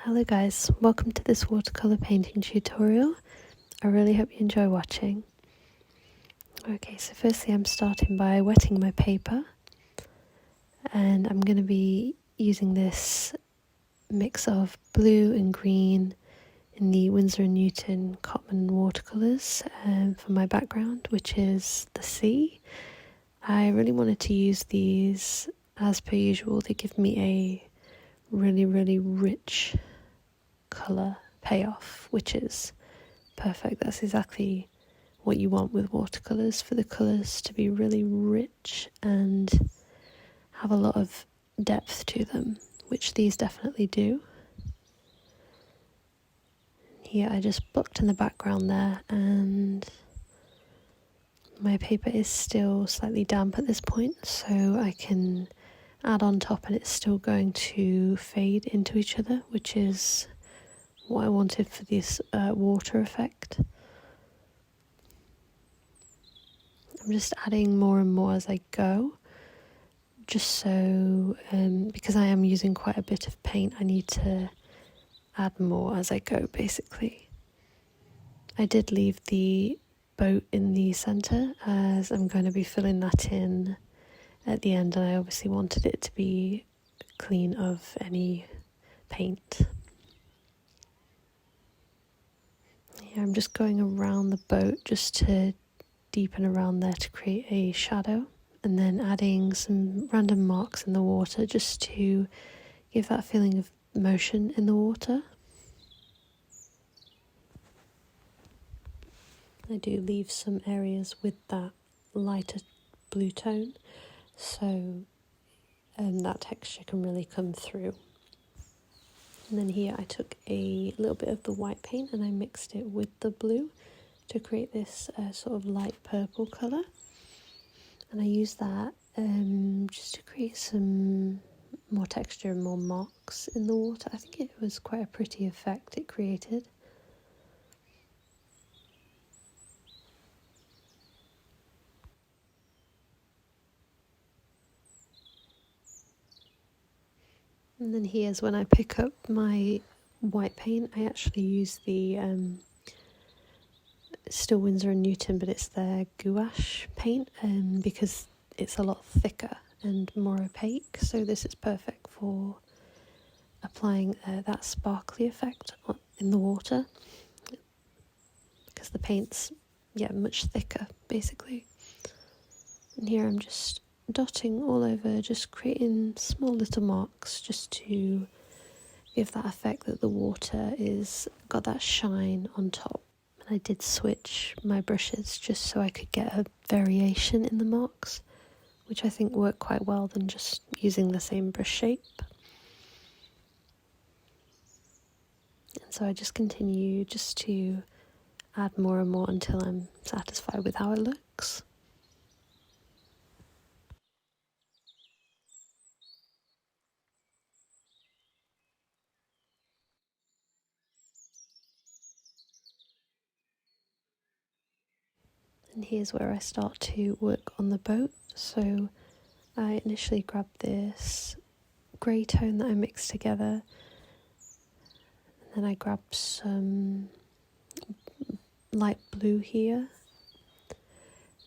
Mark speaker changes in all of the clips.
Speaker 1: Hello guys, welcome to this watercolour painting tutorial. I really hope you enjoy watching. Okay, so firstly I'm starting by wetting my paper, and I'm going to be using this mix of blue and green in the Winsor & Newton cotman watercolours for my background, which is the sea. I really wanted to use these as per usual. They give me a really rich colour payoff, which is perfect. That's exactly what you want with watercolours, for the colours to be really rich and have a lot of depth to them, which these definitely do. Here I just blocked in the background there, and my paper is still slightly damp at this point, so I can add on top and it's still going to fade into each other, which is what I wanted for this water effect. I'm just adding more and more as I go, just so, because I am using quite a bit of paint, I need to add more as I go, basically. I did leave the boat in the centre, as I'm going to be filling that in at the end, and I obviously wanted it to be clean of any paint. Yeah, I'm just going around the boat just to deepen around there to create a shadow, and then adding some random marks in the water just to give that feeling of motion in the water. I do leave some areas with that lighter blue tone, so that texture can really come through. And then here I took a little bit of the white paint and I mixed it with the blue to create this sort of light purple colour. And I used that just to create some more texture and more marks in the water. I think it was quite a pretty effect it created. And then here's when I pick up my white paint. I actually use the still Winsor & Newton, but it's their gouache paint because it's a lot thicker and more opaque, so this is perfect for applying that sparkly effect in the water, because the paint's much thicker basically. And here I'm just dotting all over, just creating small little marks just to give that effect that the water is got that shine on top. And I did switch my brushes just so I could get a variation in the marks, which I think worked quite well than just using the same brush shape. And so I just continue just to add more and more until I'm satisfied with how it looks. And here's where I start to work on the boat. So I initially grabbed this grey tone that I mixed together, and then I grabbed some light blue here,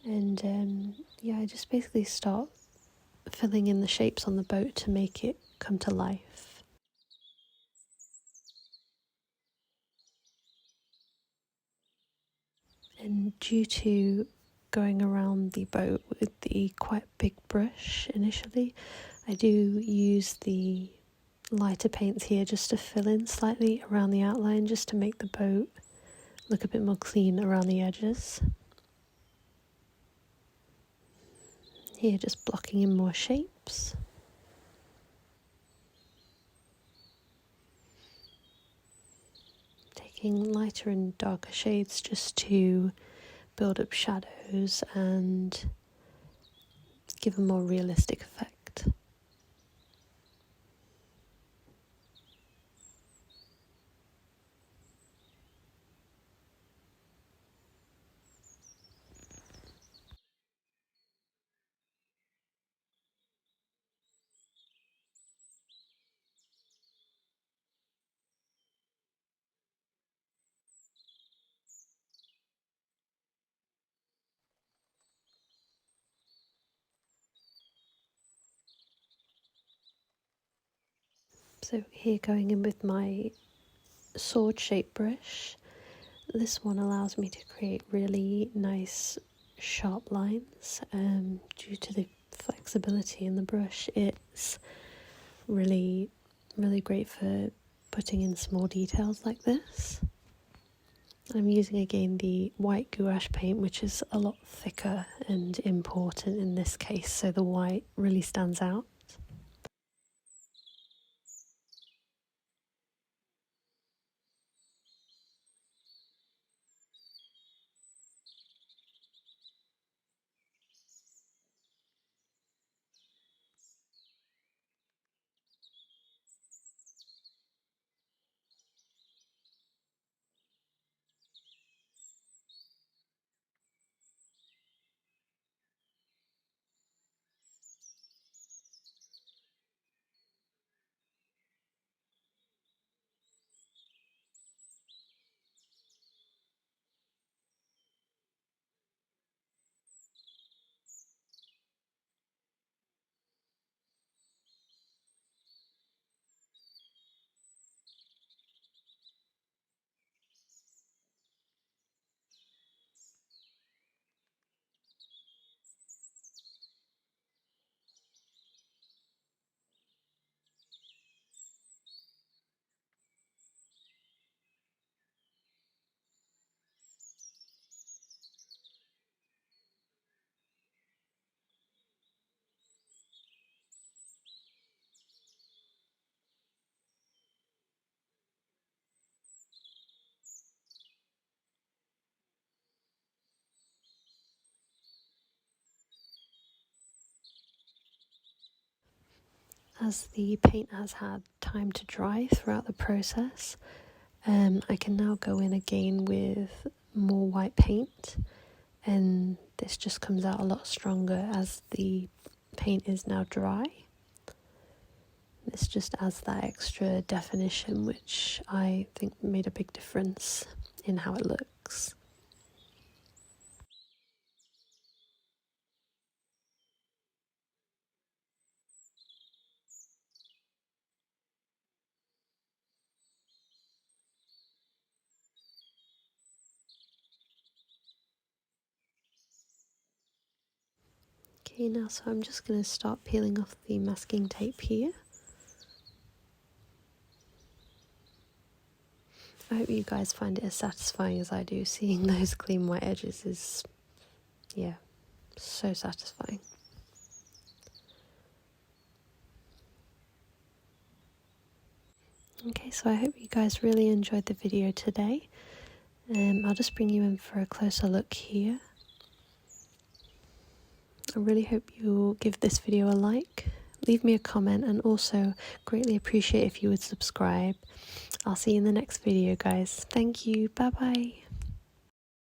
Speaker 1: and I just basically start filling in the shapes on the boat to make it come to life. And due to going around the boat with the quite big brush initially, I do use the lighter paints here just to fill in slightly around the outline, just to make the boat look a bit more clean around the edges. Here just blocking in more shapes. Taking lighter and darker shades just to build up shadows and give a more realistic effect. So here, going in with my sword shaped brush, this one allows me to create really nice sharp lines. Due to the flexibility in the brush, it's really great for putting in small details like this. I'm using again the white gouache paint, which is a lot thicker and important in this case, so the white really stands out. As the paint has had time to dry throughout the process, I can now go in again with more white paint, and this just comes out a lot stronger as the paint is now dry. This just adds that extra definition, which I think made a big difference in how it looks. Okay, now so I'm just going to start peeling off the masking tape here. I hope you guys find it as satisfying as I do. Seeing those clean white edges is, yeah, so satisfying. Okay, so I hope you guys really enjoyed the video today. I'll just bring you in for a closer look here. I really hope you'll give this video a like, leave me a comment, and also greatly appreciate if you would subscribe. I'll see you in the next video, guys. Thank you. Bye bye.